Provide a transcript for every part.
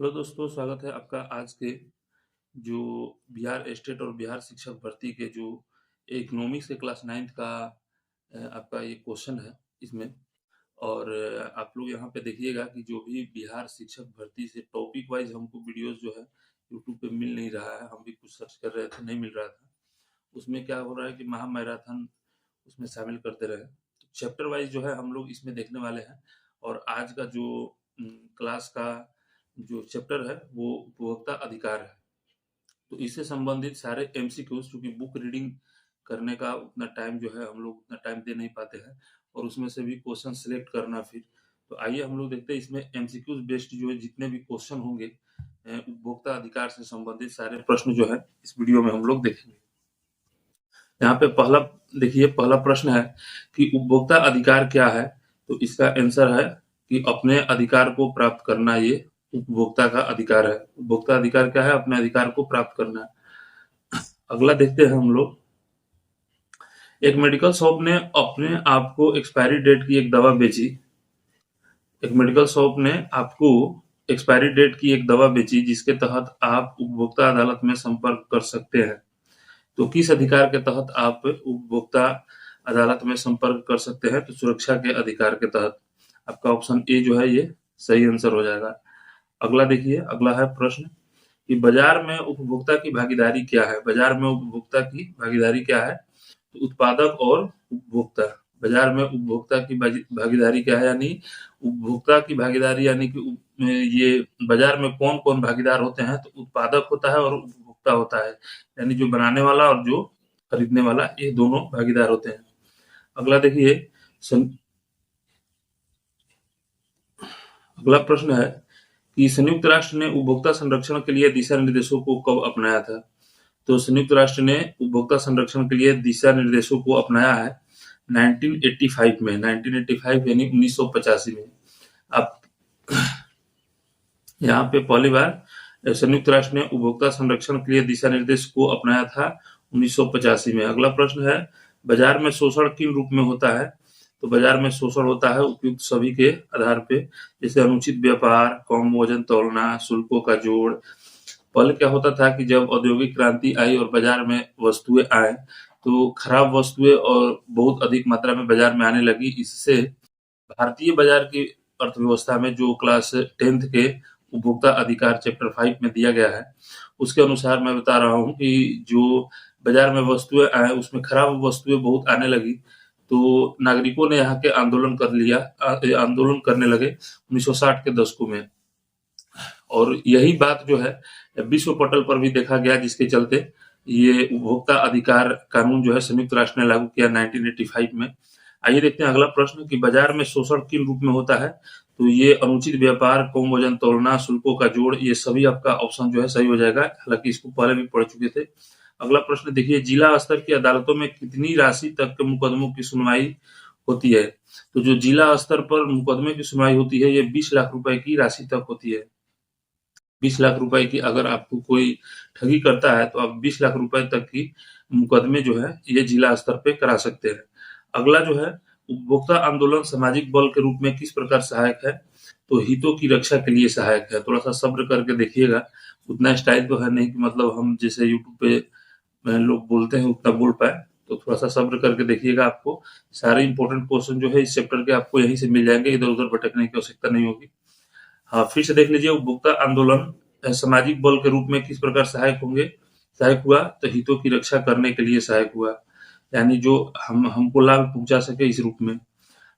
Hello दोस्तों, स्वागत है आपका आज के जो बिहार स्टेट और बिहार शिक्षक भर्ती के जो इकोनॉमिक्स के क्लास 9th का आपका ये क्वेश्चन है इसमें। और आप लोग यहाँ पे देखिएगा कि जो भी बिहार शिक्षक भर्ती से टॉपिक वाइज हमको वीडियोस जो है यूट्यूब पे मिल नहीं रहा है। हम भी कुछ सर्च कर रहे थे, नहीं मिल रहा था। उसमें क्या हो रहा है कि महा मैराथन उसमें शामिल करते रहे। तो चैप्टर वाइज जो है हम लोग इसमें देखने वाले हैं। और आज का जो क्लास का जो चैप्टर है वो उपभोक्ता अधिकार है। तो इससे संबंधित सारे एमसीक्यूज, चूंकि बुक रीडिंग करने का उतना टाइम जो है हम लोग उतना टाइम दे नहीं पाते हैं, और उसमें से भी क्वेश्चन सिलेक्ट करना फिर। तो आइए हम लोग देखते हैं इसमें एमसीक्यूज बेस्ड जो है जितने भी क्वेश्चन होंगे उपभोक्ता अधिकार से संबंधित सारे प्रश्न जो है इस वीडियो में हम लोग देखेंगे। यहाँ पे पहला देखिए, पहला प्रश्न है कि उपभोक्ता अधिकार क्या है। तो इसका आंसर है कि अपने अधिकार को प्राप्त करना, ये उपभोक्ता का अधिकार है। उपभोक्ता अधिकार क्या है? अपने अधिकार को प्राप्त करना। अगला देखते हैं हम लोग। एक मेडिकल शॉप ने अपने आप को एक्सपायरी डेट की एक दवा बेची। एक मेडिकल शॉप ने आपको एक्सपायरी डेट की एक दवा बेची जिसके तहत आप उपभोक्ता अदालत में संपर्क कर सकते हैं। तो किस अधिकार के तहत आप उपभोक्ता अदालत में संपर्क कर सकते हैं? तो सुरक्षा के अधिकार के तहत। आपका ऑप्शन ए जो है ये सही आंसर हो जाएगा। अगला देखिए, अगला है प्रश्न कि बाजार में उपभोक्ता की भागीदारी क्या है। बाजार में उपभोक्ता की भागीदारी क्या है? तो उत्पादक और उपभोक्ता। बाजार में उपभोक्ता की भागीदारी क्या है? यानी उपभोक्ता की भागीदारी, यानी कि ये बाजार में कौन कौन भागीदार होते हैं? तो उत्पादक होता है और उपभोक्ता होता है, यानी जो बनाने वाला और जो खरीदने वाला, ये दोनों भागीदार होते हैं। अगला देखिए, अगला प्रश्न है कि संयुक्त राष्ट्र ने उपभोक्ता संरक्षण के लिए दिशा निर्देशों को कब अपनाया था। तो संयुक्त राष्ट्र ने उपभोक्ता संरक्षण के लिए दिशा निर्देशों को अपनाया है 1985 में। 1985 यानी 1985 में। आप यहाँ पे पहली बार संयुक्त राष्ट्र ने उपभोक्ता संरक्षण के लिए दिशा निर्देश को अपनाया था 1985 में। अगला प्रश्न है, बाजार में शोषण किन रूप में होता है। तो बाजार में शोषण होता है उपयुक्त सभी के आधार पे, जैसे अनुचित व्यापार, कम वजन तोलना, शुल्कों का जोड़। पहले क्या होता था कि जब औद्योगिक क्रांति आई और बाजार में वस्तुएं आए, तो खराब वस्तुएं और बहुत अधिक मात्रा में बाजार में आने लगी। इससे भारतीय बाजार की अर्थव्यवस्था में जो क्लास 10th के उपभोक्ता अधिकार चैप्टर 5 में दिया गया है, उसके अनुसार मैं बता रहा हूँ कि जो बाजार में वस्तुएं आए उसमें खराब वस्तुएं बहुत आने लगी। तो नागरिकों ने यहाँ के आंदोलन कर लिया, आंदोलन करने लगे 1960 के दशकों में। और यही बात जो है विश्व पटल पर भी देखा गया, जिसके चलते ये उपभोक्ता अधिकार कानून जो है संयुक्त राष्ट्र ने लागू किया 1985 में। आइए देखते हैं अगला प्रश्न कि बाजार में शोषण किन रूप में होता है। तो ये अनुचित व्यापार, कम वजन तोलना, शुल्कों का जोड़, ये सभी आपका ऑप्शन जो है सही हो जाएगा। हालांकि इसको पहले भी पढ़ चुके थे। अगला प्रश्न देखिए, जिला स्तर की अदालतों में कितनी राशि तक के मुकदमों की सुनवाई होती है। तो जो जिला स्तर पर मुकदमे की सुनवाई होती है ये 20 लाख रुपए की राशि तक होती है। 20 लाख रुपए की अगर आपको कोई ठगी करता है तो आप 20 लाख रुपए तक की मुकदमे जो है ये जिला स्तर पे करा सकते हैं। अगला जो है, उपभोक्ता आंदोलन सामाजिक बल के रूप में किस प्रकार सहायक है। तो हितों की रक्षा के लिए सहायक है। थोड़ा सा सब्र करके देखिएगा, उतना स्टाइल तो है नहीं कि मतलब हम जैसे यूट्यूब पे लोग बोलते हैं उतना बोल पाए। तो थोड़ा सा सब्र करके देखिएगा, आपको सारे इंपॉर्टेंट क्वेश्चन जो है इस चैप्टर के आपको यहीं से मिल जाएंगे, इधर उधर भटकने की आवश्यकता नहीं होगी। हाँ, फिर से देख लीजिए, उपभोक्ता आंदोलन सामाजिक बल के रूप में किस प्रकार सहायक हुआ। तो हितों की रक्षा करने के लिए सहायक हुआ, यानी जो हमको लाभ पहुंचा सके इस रूप में।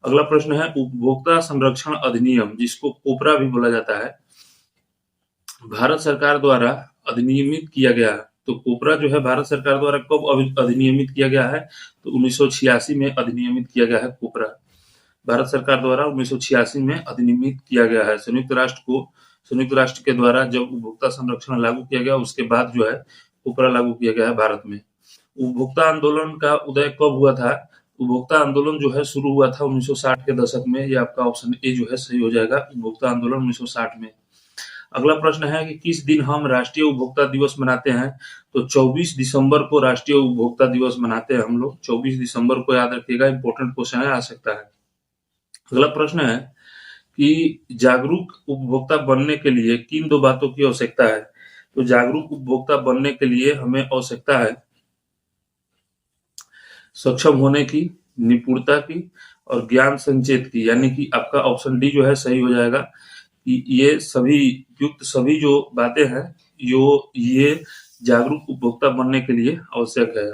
अगला प्रश्न है, उपभोक्ता संरक्षण अधिनियम, जिसको कोपरा भी बोला जाता है, भारत सरकार द्वारा अधिनियमित किया गया। तो कोपरा जो है भारत सरकार द्वारा कब अधिनियमित किया गया है। तो 1986 में अधिनियमित किया गया है कोपरा। भारत सरकार द्वारा 1986 में अधिनियमित किया गया है। संयुक्त राष्ट्र के द्वारा जब उपभोक्ता संरक्षण लागू किया गया उसके बाद जो है कोपरा लागू किया गया है भारत में। उपभोक्ता आंदोलन का उदय कब हुआ था। उपभोक्ता आंदोलन जो है शुरू हुआ था 1960 के दशक में। ये आपका ऑप्शन ए जो है सही हो जाएगा, उपभोक्ता आंदोलन 1960 में। अगला प्रश्न है कि किस दिन हम राष्ट्रीय उपभोक्ता दिवस मनाते हैं। तो 24 दिसंबर को राष्ट्रीय उपभोक्ता दिवस मनाते हैं हम लोग। 24 दिसंबर को याद रखिएगा, इंपॉर्टेंट क्वेश्चन है, आ सकता है। अगला प्रश्न है कि जागरूक उपभोक्ता बनने के लिए किन दो बातों की आवश्यकता है। तो जागरूक उपभोक्ता बनने के लिए हमें आवश्यकता है सक्षम होने की, निपुणता की और ज्ञान संचेत की, यानी कि आपका ऑप्शन डी जो है सही हो जाएगा कि ये सभी युक्त सभी जो बातें हैं ये जागरूक उपभोक्ता बनने के लिए आवश्यक है।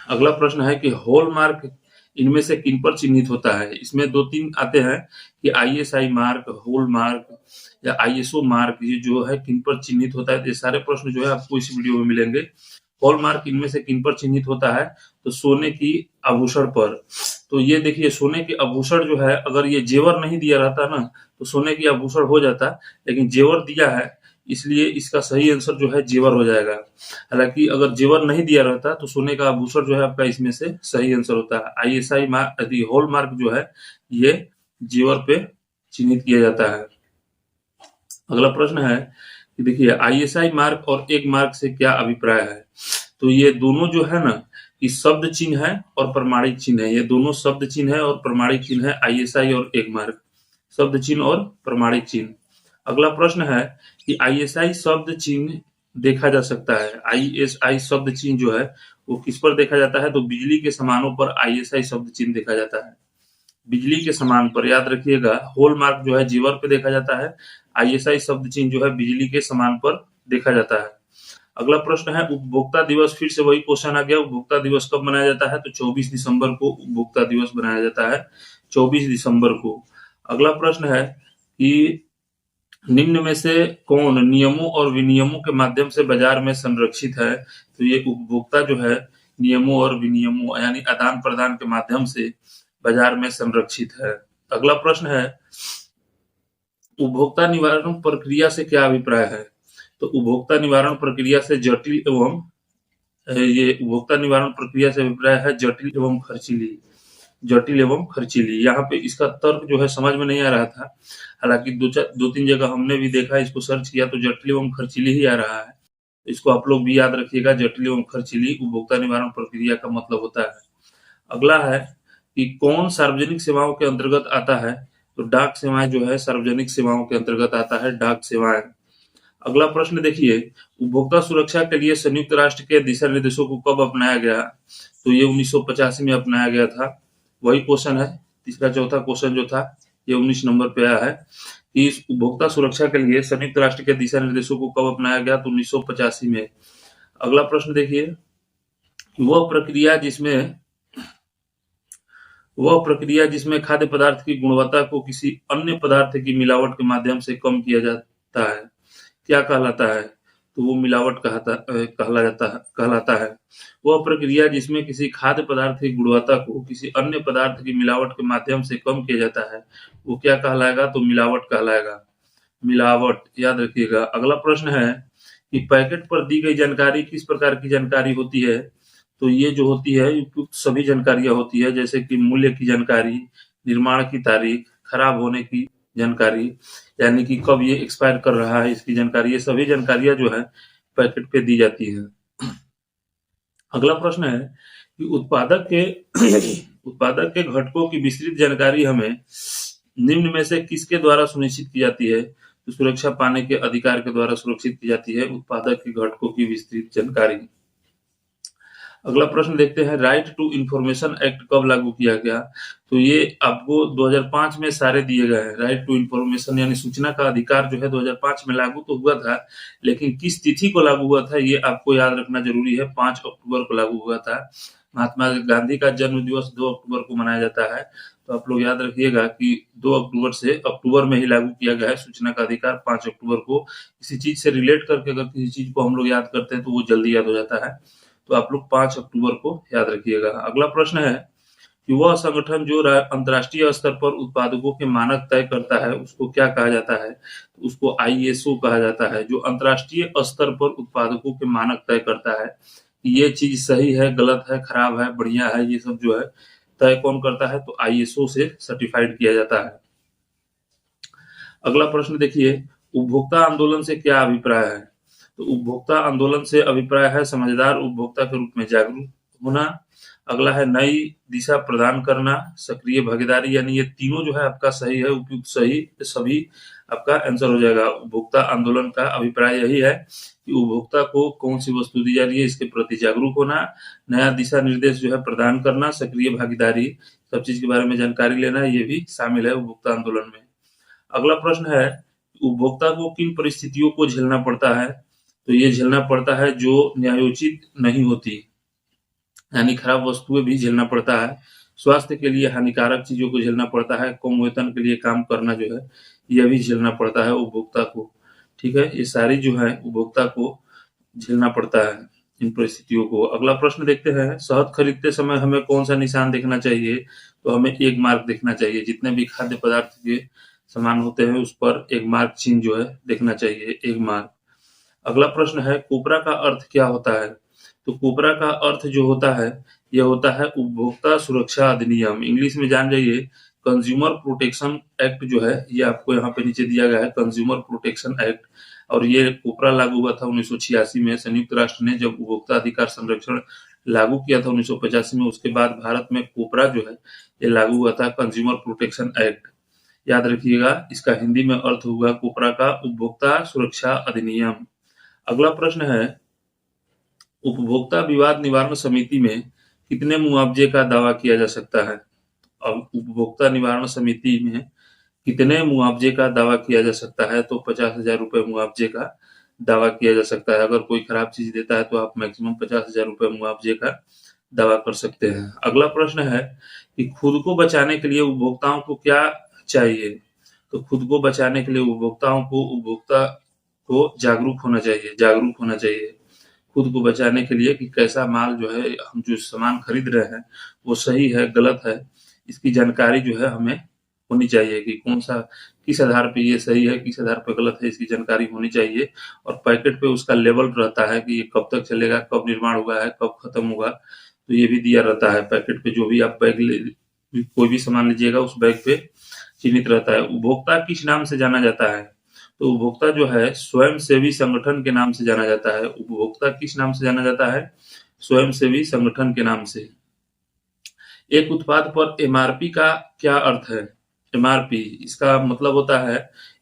अगला प्रश्न है कि हॉलमार्क इनमें से किन पर चिन्हित होता है। इसमें दो तीन आते हैं कि आईएसआई मार्क, हॉलमार्क या आईएसओ मार्क, ये जो है किन पर चिन्हित होता है। तो ये सारे प्रश्न जो है आपको इस वीडियो में मिलेंगे। हॉलमार्क इनमें से किन पर चिन्हित होता है, तो सोने की आभूषण पर। तो ये देखिए सोने के आभूषण जो है, अगर ये जेवर नहीं दिया रहता ना तो सोने की आभूषण हो जाता, लेकिन जेवर दिया है इसलिए इसका सही आंसर जो है जेवर हो जाएगा। हालांकि अगर जेवर नहीं दिया रहता तो सोने का आभूषण जो है आपका इसमें से सही आंसर होता है। आईएसआई मार्क यदि हॉलमार्क जो है ये जेवर पे चिन्हित किया जाता है। अगला प्रश्न है कि देखिए आईएसआई मार्क और एक मार्क से क्या अभिप्राय है। तो ये दोनों जो है ना, ये शब्द चिन्ह है और प्रमाणिक चिन्ह है। ये दोनों शब्द चिन्ह है और प्रमाणिक चिन्ह है, आईएसआई और एक मार्क, शब्द चिन्ह और प्रमाणिक चिन्ह। अगला प्रश्न है कि आईएसआई शब्द चिन्ह देखा जा सकता है। आईएसआई शब्द चिन्ह जो है वो किस पर देखा जाता है, तो बिजली के समानों पर आईएसआई शब्द चिन्ह देखा जाता है। बिजली के समान पर, याद रखिएगा, हॉलमार्क जो है जेवर पे देखा जाता है, आईएसआई शब्द चिन्ह जो है बिजली के समान पर देखा जाता है। अगला प्रश्न है उपभोक्ता दिवस, फिर से वही क्वेश्चन आ गया, उपभोक्ता दिवस कब मनाया जाता है, तो 24 दिसंबर को उपभोक्ता दिवस मनाया जाता है, 24 दिसंबर को। अगला प्रश्न है कि निम्न में से कौन नियमों और विनियमों के माध्यम से बाजार में संरक्षित है। तो ये उपभोक्ता जो है नियमों और विनियमों यानी आदान प्रदान के माध्यम से बाजार में संरक्षित है। अगला प्रश्न है उपभोक्ता निवारण प्रक्रिया से क्या अभिप्राय है। तो उपभोक्ता निवारण प्रक्रिया से जटिल एवं ये उपभोक्ता निवारण प्रक्रिया से अभिप्राय है जटिल एवं खर्चीली। जटिल एवं खर्चीली, यहाँ पे इसका तर्क जो है समझ में नहीं आ रहा था, हालांकि दो तीन जगह हमने भी देखा, इसको सर्च किया तो जटिल एवं खर्चीली ही आ रहा है। इसको आप लोग भी याद रखिएगा, जटिल एवं खर्चीली उपभोक्ता निवारण प्रक्रिया का मतलब होता है। अगला है कि कौन सार्वजनिक सेवाओं के अंतर्गत आता है। तो डाक सेवाएं जो है सार्वजनिक सेवाओं के अंतर्गत आता है, डाक सेवाएं। अगला प्रश्न देखिए उपभोक्ता सुरक्षा के लिए संयुक्त राष्ट्र के दिशा निर्देशों को कब अपनाया गया। तो ये 1985 में अपनाया गया था। वही क्वेश्चन है, तीसरा चौथा क्वेश्चन जो था ये 19 नंबर पे आया है कि इस उपभोक्ता सुरक्षा के लिए संयुक्त राष्ट्र के दिशा निर्देशों को कब अपनाया गया, तो 1985 में। अगला प्रश्न देखिए वह प्रक्रिया जिसमें खाद्य पदार्थ की गुणवत्ता को किसी अन्य पदार्थ की मिलावट के माध्यम से कम किया जाता है, क्या कहलाता है। तो वो मिलावट कहलाता है। वह प्रक्रिया जिसमें किसी खाद्य पदार्थ की गुणवत्ता को किसी अन्य पदार्थ की मिलावट के माध्यम से कम किया जाता है, वो क्या कहलाएगा, तो मिलावट कहलाएगा। मिलावट, याद रखिएगा। अगला प्रश्न है कि पैकेट पर दी गई जानकारी किस प्रकार की जानकारी होती है। तो ये जो होती है उपयुक्त सभी जानकारियां होती है, जैसे कि मूल्य की जानकारी, निर्माण की तारीख, खराब होने की जानकारी, यानी कि कब ये एक्सपायर कर रहा है इसकी जानकारी, ये सभी जानकारियां जो है पैकेट पे दी जाती है। अगला प्रश्न है कि उत्पादक के घटकों की विस्तृत जानकारी हमें निम्न में से किसके द्वारा सुनिश्चित की जाती है। तो सुरक्षा पाने के अधिकार के द्वारा सुरक्षित की जाती है उत्पादक के घटकों की विस्तृत जानकारी। अगला प्रश्न देखते हैं राइट टू इंफॉर्मेशन एक्ट कब लागू किया गया। तो ये आपको 2005 में सारे दिए गए हैं। राइट टू इंफॉर्मेशन यानी सूचना का अधिकार जो है 2005 में लागू तो हुआ था, लेकिन किस तिथि को लागू हुआ था ये आपको याद रखना जरूरी है। 5 अक्टूबर को लागू हुआ था। महात्मा गांधी का जन्म दिवस 2 अक्टूबर को मनाया जाता है, तो आप लोग याद रखिएगा कि 2 अक्टूबर से अक्टूबर में ही लागू किया गया है सूचना का अधिकार 5 अक्टूबर को। किसी चीज से रिलेट करके अगर किसी चीज को हम लोग याद करते हैं तो वो जल्दी याद हो जाता है, तो आप लोग 5 अक्टूबर को याद रखिएगा। अगला प्रश्न है कि वह संगठन जो अंतर्राष्ट्रीय स्तर पर उत्पादकों के मानक तय करता है उसको क्या कहा जाता है। तो उसको आईएसओ कहा जाता है, जो अंतर्राष्ट्रीय स्तर पर उत्पादकों के मानक तय करता है कि ये चीज सही है, गलत है, खराब है, बढ़िया है, ये सब जो है तय कौन करता है, तो आईएसओ से सर्टिफाइड किया जाता है। अगला प्रश्न देखिए उपभोक्ता आंदोलन से क्या अभिप्राय है। तो उपभोक्ता आंदोलन से अभिप्राय है समझदार उपभोक्ता के रूप में जागरूक होना, अगला है नई दिशा प्रदान करना, सक्रिय भागीदारी, यानी ये तीनों जो है आपका सही है, उपयुक्त सही सभी आपका आंसर हो जाएगा। उपभोक्ता आंदोलन का अभिप्राय यही है कि उपभोक्ता को कौन सी वस्तु दी जा रही है इसके प्रति जागरूक होना, नया दिशा निर्देश जो है प्रदान करना, सक्रिय भागीदारी, सब चीज के बारे में जानकारी लेना, ये भी शामिल है उपभोक्ता आंदोलन में। अगला प्रश्न है, उपभोक्ता को किन परिस्थितियों को झेलना पड़ता है? तो ये झेलना पड़ता है जो न्यायोचित नहीं होती, यानी खराब वस्तुएं भी झेलना पड़ता है, स्वास्थ्य के लिए हानिकारक चीजों को झेलना पड़ता है, कम वेतन के लिए काम करना जो है यह भी झेलना पड़ता है उपभोक्ता को। ठीक है, ये सारी जो है उपभोक्ता को झेलना पड़ता है इन परिस्थितियों को। अगला प्रश्न देखते हैं, शहद खरीदते समय हमें कौन सा निशान देखना चाहिए? तो हमें एक मार्क देखना चाहिए, जितने भी खाद्य पदार्थ के सामान होते हैं उस पर एक मार्क चिन्ह जो है देखना चाहिए, एक मार्क। अगला प्रश्न है, कोपरा का अर्थ क्या होता है? तो कोपरा का अर्थ जो होता है यह होता है उपभोक्ता सुरक्षा अधिनियम, इंग्लिश में जान जाइए कंज्यूमर प्रोटेक्शन एक्ट जो है, ये आपको यहाँ पे नीचे दिया गया है, कंज्यूमर प्रोटेक्शन एक्ट। और ये कोपरा लागू हुआ था 1986 में, संयुक्त राष्ट्र ने जब उपभोक्ता अधिकार संरक्षण लागू किया था 1985 में, उसके बाद भारत में कोपरा जो है ये लागू हुआ था, कंज्यूमर प्रोटेक्शन एक्ट। याद रखिएगा, इसका हिंदी में अर्थ हुआ कोपरा का उपभोक्ता सुरक्षा अधिनियम। अगला प्रश्न है, उपभोक्ता विवाद निवारण समिति में कितने मुआवजे का दावा किया जा सकता है? अब उपभोक्ता निवारण समिति में कितने मुआवजे का दावा किया जा सकता है? तो 50,000 रुपए मुआवजे का दावा किया जा सकता है। अगर कोई खराब चीज देता है तो आप मैक्सिमम 50,000 रुपए मुआवजे का दावा कर सकते हैं। अगला प्रश्न है कि खुद को बचाने के लिए उपभोक्ताओं को क्या चाहिए? तो खुद को बचाने के लिए उपभोक्ता को जागरूक होना चाहिए खुद को बचाने के लिए कि कैसा माल जो है, हम जो सामान खरीद रहे हैं वो सही है गलत है, इसकी जानकारी जो है हमें होनी चाहिए कि कौन सा किस आधार पे ये सही है किस आधार पे गलत है, इसकी जानकारी होनी चाहिए। और पैकेट पे उसका लेवल रहता है कि ये कब तक चलेगा, कब निर्माण हुआ है, कब खत्म होगा, तो ये भी दिया रहता है पैकेट पे। जो भी आप कोई भी सामान लीजिएगा उस बैग पे चिन्हित रहता है। उपभोक्ता किस नाम से जाना जाता है? तो उपभोक्ता जो है स्वयंसेवी संगठन के नाम से जाना जाता है। उपभोक्ता किस नाम से जाना जाता है? स्वयंसेवी संगठन के नाम से। एक उत्पाद पर एमआरपी का क्या अर्थ है? एमआरपी, इसका मतलब होता है,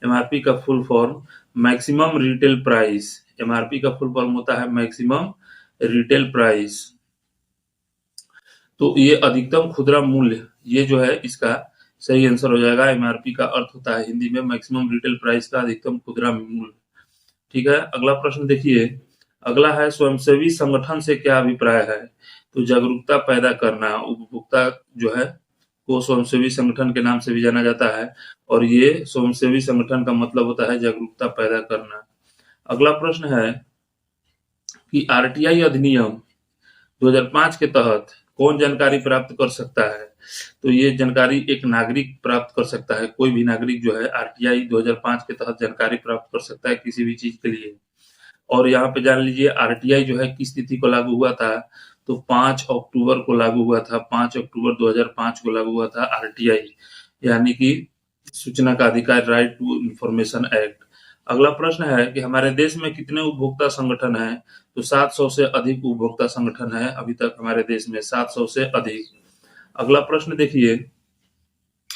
एमआरपी का full form maximum retail price. MRP का फुल फॉर्म होता है मैक्सिमम रिटेल प्राइस। तो ये अधिकतम खुदरा मूल्य, ये जो है इसका सही आंसर हो जाएगा। एमआरपी का अर्थ होता है हिंदी में मैक्सिमम रिटेल प्राइस का अधिकतम खुदरा मूल्य। ठीक है, अगला प्रश्न देखिए। अगला है, स्वयंसेवी संगठन से क्या अभिप्राय है? तो जागरूकता पैदा करना। उपभोक्ता जो है को स्वयंसेवी संगठन के नाम से भी जाना जाता है और ये स्वयंसेवी संगठन का मतलब होता है जागरूकता पैदा करना। अगला प्रश्न है कि आरटीआई अधिनियम 2005 के तहत कौन जानकारी प्राप्त कर सकता है? तो ये जानकारी एक नागरिक प्राप्त कर सकता है, कोई भी नागरिक जो है आरटीआई 2005 के तहत जानकारी प्राप्त कर सकता है किसी भी चीज के लिए। और यहाँ पे जान लीजिए आरटीआई जो है किस तिथि को लागू हुआ था? तो 5 अक्टूबर को लागू हुआ था। 5 अक्टूबर 2005 को लागू हुआ था आरटीआई, यानी कि सूचना का अधिकार, राइट टू इंफॉर्मेशन एक्ट। अगला प्रश्न है कि हमारे देश में कितने उपभोक्ता संगठन हैं? तो 700 से अधिक उपभोक्ता संगठन है अभी तक हमारे देश में, 700 से अधिक। अगला प्रश्न देखिए।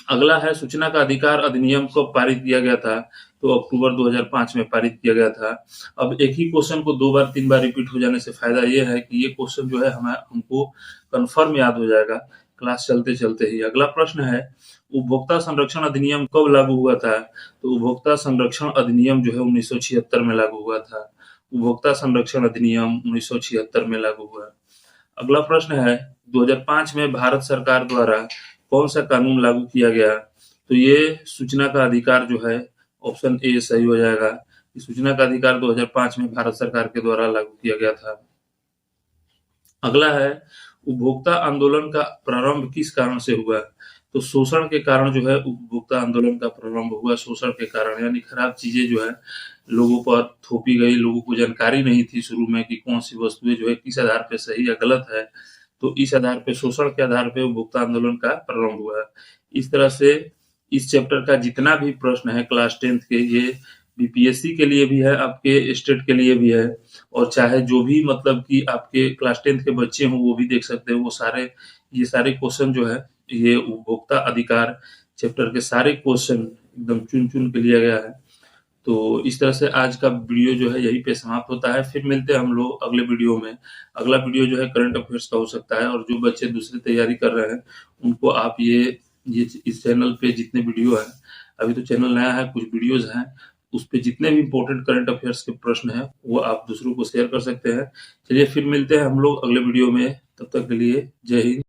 अगला है, सूचना का अधिकार अधिनियम कब पारित किया गया था? तो अक्टूबर 2005 में पारित किया गया था। अब एक ही क्वेश्चन को 2 बार 3 बार रिपीट हो जाने से फायदा ये है कि ये क्वेश्चन जो है हमको कंफर्म याद हो जाएगा क्लास चलते चलते ही। अगला प्रश्न है, उपभोक्ता संरक्षण अधिनियम कब लागू हुआ था? तो उपभोक्ता संरक्षण अधिनियम जो है 1976 में लागू हुआ था। उपभोक्ता संरक्षण अधिनियम 1976 में लागू हुआ। अगला प्रश्न है, 2005 में भारत सरकार द्वारा कौन सा कानून लागू किया गया? तो ये सूचना का अधिकार जो है, ऑप्शन ए सही हो जाएगा। सूचना का अधिकार 2005 में भारत सरकार के द्वारा लागू किया गया था। अगला है, उपभोक्ता आंदोलन का प्रारंभ किस कारण से हुआ? तो शोषण के कारण जो है उपभोक्ता आंदोलन का प्रारंभ हुआ, शोषण के कारण, यानी खराब चीजें जो है लोगों पर थोपी गई, लोगों को जानकारी नहीं थी शुरू में कि कौन सी वस्तुएं जो है किस आधार पे सही या गलत है, तो इस आधार पे, शोषण के आधार पे उपभोक्ता आंदोलन का प्रारंभ हुआ। इस तरह से इस चैप्टर का जितना भी प्रश्न है क्लास 10th के, ये बीपीएससी के लिए भी है, आपके स्टेट के लिए भी है, और चाहे जो भी मतलब कि आपके क्लास 10th के बच्चे हों वो भी देख सकते हैं। वो सारे ये सारे क्वेश्चन जो है ये उपभोक्ता अधिकार चैप्टर के सारे क्वेश्चन एकदम चुन-चुन के लिया गया है। तो इस तरह से आज का वीडियो जो है यहीं पे समाप्त होता है। फिर मिलते हैं हम लोग अगले वीडियो में। अगला वीडियो जो है करंट अफेयर्स का हो सकता है, और जो बच्चे दूसरी तैयारी कर रहे हैं उनको आप ये इस चैनल पे जितने वीडियो हैं, अभी तो चैनल नया है, कुछ वीडियोज़ हैं, उस पे जितने भी इम्पोर्टेंट करंट अफेयर्स के प्रश्न हैं वो आप दूसरों को शेयर कर सकते हैं। चलिए फिर मिलते हैं हम लोग अगले वीडियो में, तब तक के लिए जय हिंद।